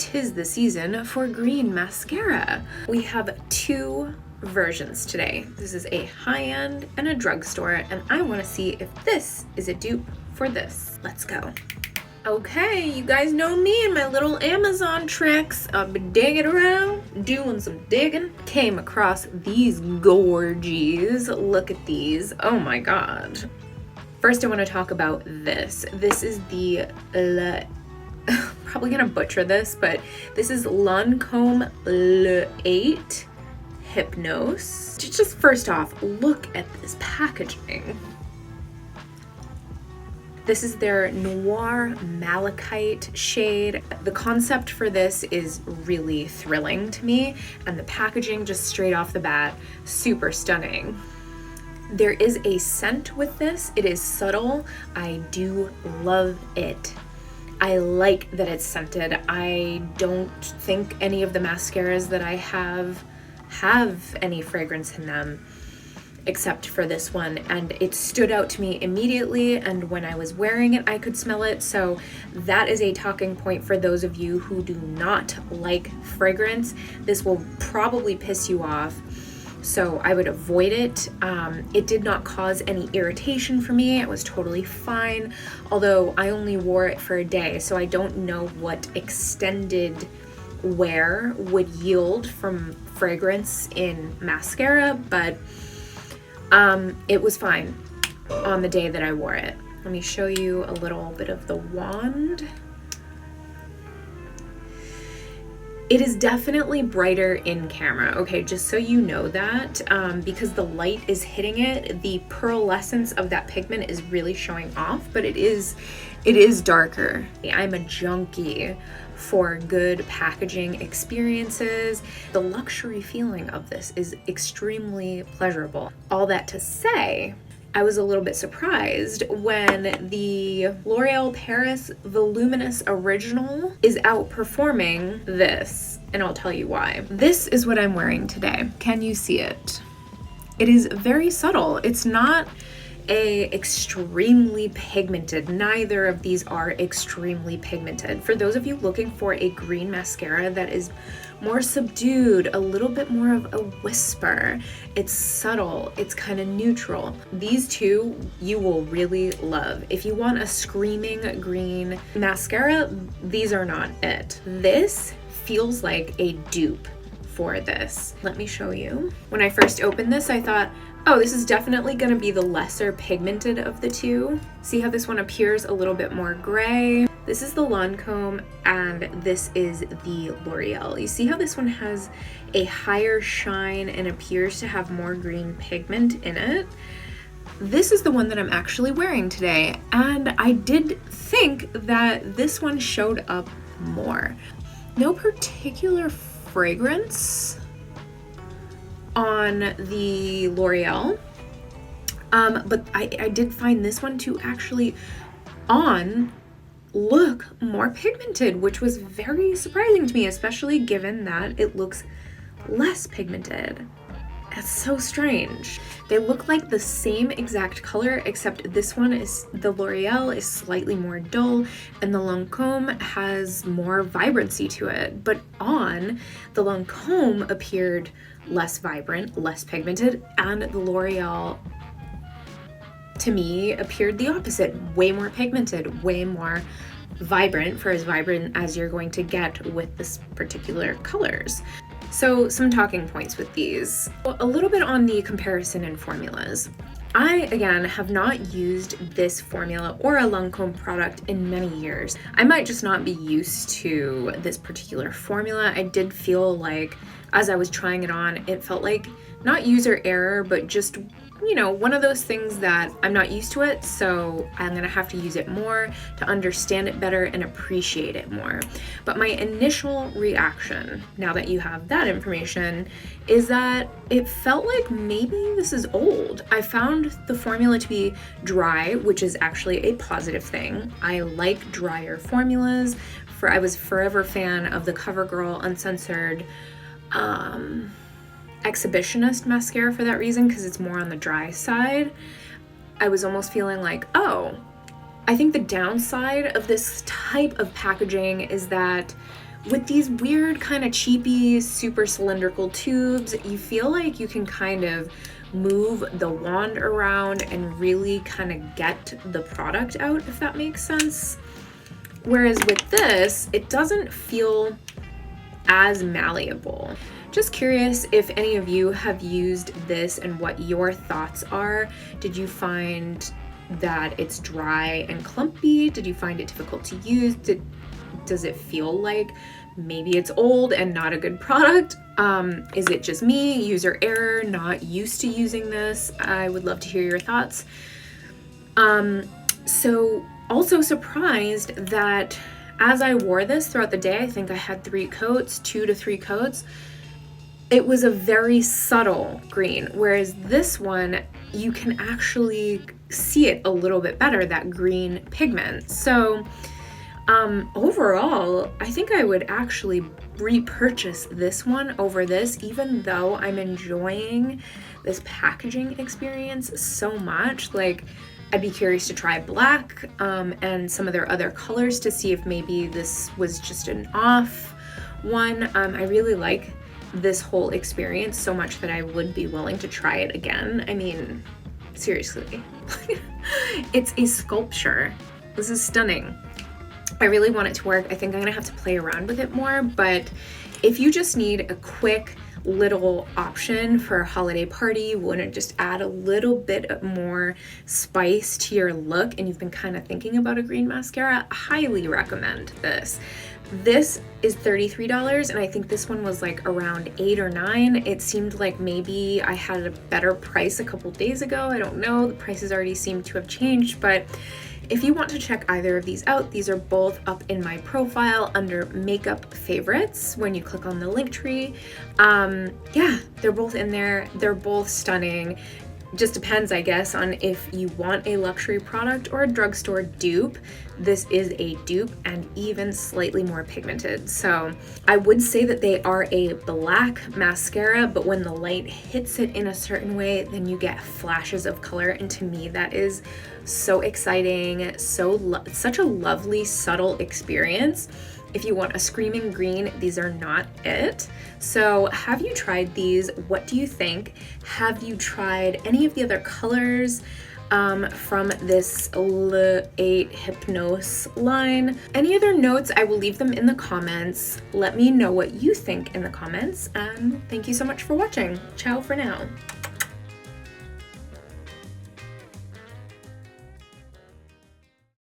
'tis the season for green mascara. We have two versions today. This is a high-end and a drugstore, and I want to see if this is a dupe for this. Let's go. Okay, you guys know me and my little Amazon tricks. I've been digging around, doing some digging. Came across these gorgies. Look at these. Oh my god. First, I want to talk about this. This is the probably gonna butcher this, but this is Lâncome Le8 Hypnose. Just first off, look at this packaging. This is their Noir Malachite shade. The concept for this is really thrilling to me, and the packaging just straight off the bat, super stunning. There is a scent with this. It is subtle. I do love it. I like that it's scented. I don't think any of the mascaras that I have any fragrance in them, except for this one, and it stood out to me immediately, and when I was wearing it I could smell it. So that is a talking point for those of you who do not like fragrance. This will probably piss you off, so I would avoid it. It did not cause any irritation for me. It was totally fine, although I only wore it for a day, so I don't know what extended wear would yield from fragrance in mascara, but it was fine on the day that I wore it. Let me show you a little bit of the wand. It is definitely brighter in camera, okay, just so you know that, because the light is hitting it, the pearlescence of that pigment is really showing off, but it is darker. I'm a junkie for good packaging experiences. The luxury feeling of this is extremely pleasurable. All that to say, I was a little bit surprised when the L'Oreal Paris Voluminous Original is outperforming this, and I'll tell you why. This is what I'm wearing today. Can you see it? It is very subtle. It's not extremely pigmented. Neither of these are extremely pigmented. For those of you looking for a green mascara that is more subdued, a little bit more of a whisper, it's subtle, it's kind of neutral, these two you will really love. If you want a screaming green mascara, these are not it. This feels like a dupe for this. Let me show you. When I first opened this, I thought, oh, this is definitely gonna be the lesser pigmented of the two. See how this one appears a little bit more gray? This is the Lâncome and this is the L'Oreal. You see how this one has a higher shine and appears to have more green pigment in it? This is the one that I'm actually wearing today, and I did think that this one showed up more. No particular fragrance on the L'Oreal, but I did find this one to actually look more pigmented, which was very surprising to me, especially given that it looks less pigmented. That's so strange. They look like the same exact color, except this one is, the L'Oreal is slightly more dull and the Lâncome has more vibrancy to it. But on, the Lâncome appeared less vibrant, less pigmented, and the L'Oreal to me appeared the opposite, way more pigmented, way more vibrant, for as vibrant as you're going to get with this particular colors. So some talking points with these. A little bit on the comparison in formulas. I, again, have not used this formula or a Lâncome product in many years. I might just not be used to this particular formula. I did feel like, as I was trying it on, it felt like not user error, but just, you know, one of those things that I'm not used to it, so I'm gonna have to use it more to understand it better and appreciate it more. But my initial reaction, now that you have that information, is that it felt like maybe this is old. I found the formula to be dry, which is actually a positive thing. I like drier formulas. I was forever fan of the CoverGirl Uncensored Exhibitionist mascara for that reason, because it's more on the dry side. I was almost feeling like, oh, I think the downside of this type of packaging is that With these weird kind of cheapy, super cylindrical tubes, you feel like you can kind of move the wand around and really kind of get the product out, if that makes sense. Whereas with this, it doesn't feel as malleable. Just curious if any of you have used this and what your thoughts are. Did you find that it's dry and clumpy? Did you find it difficult to use? Does it feel like maybe it's old and not a good product? Is it just me, user error, not used to using this? I would love to hear your thoughts. So also surprised that as I wore this throughout the day, I think I had 2 to 3 coats, it was a very subtle green, whereas this one, you can actually see it a little bit better, that green pigment. So overall, I think I would actually repurchase this one over this, even though I'm enjoying this packaging experience so much. Like, I'd be curious to try black and some of their other colors to see if maybe this was just an off one. I really like this whole experience so much that I would be willing to try it again. I mean, seriously, it's a sculpture. This is stunning. I really want it to work. I think I'm gonna have to play around with it more, but if you just need a quick little option for a holiday party, you want to just add a little bit more spice to your look, and you've been kind of thinking about a green mascara, I highly recommend this. This is $33, and I think this one was like around $8 or $9. It seemed like maybe I had a better price a couple days ago. I don't know, the prices already seem to have changed, but if you want to check either of these out, these are both up in my profile under makeup favorites when you click on the link tree. Yeah, they're both in there. They're both stunning. Just depends, I guess, on if you want a luxury product or a drugstore dupe. This is a dupe and even slightly more pigmented. So I would say that they are a black mascara, but when the light hits it in a certain way, then you get flashes of color. And to me, that is so exciting, such a lovely, subtle experience. If you want a screaming green, these are not it. So have you tried these? What do you think? Have you tried any of the other colors from this Hypnose line? Any other notes, I will leave them in the comments. Let me know what you think in the comments, and thank you so much for watching. Ciao for now.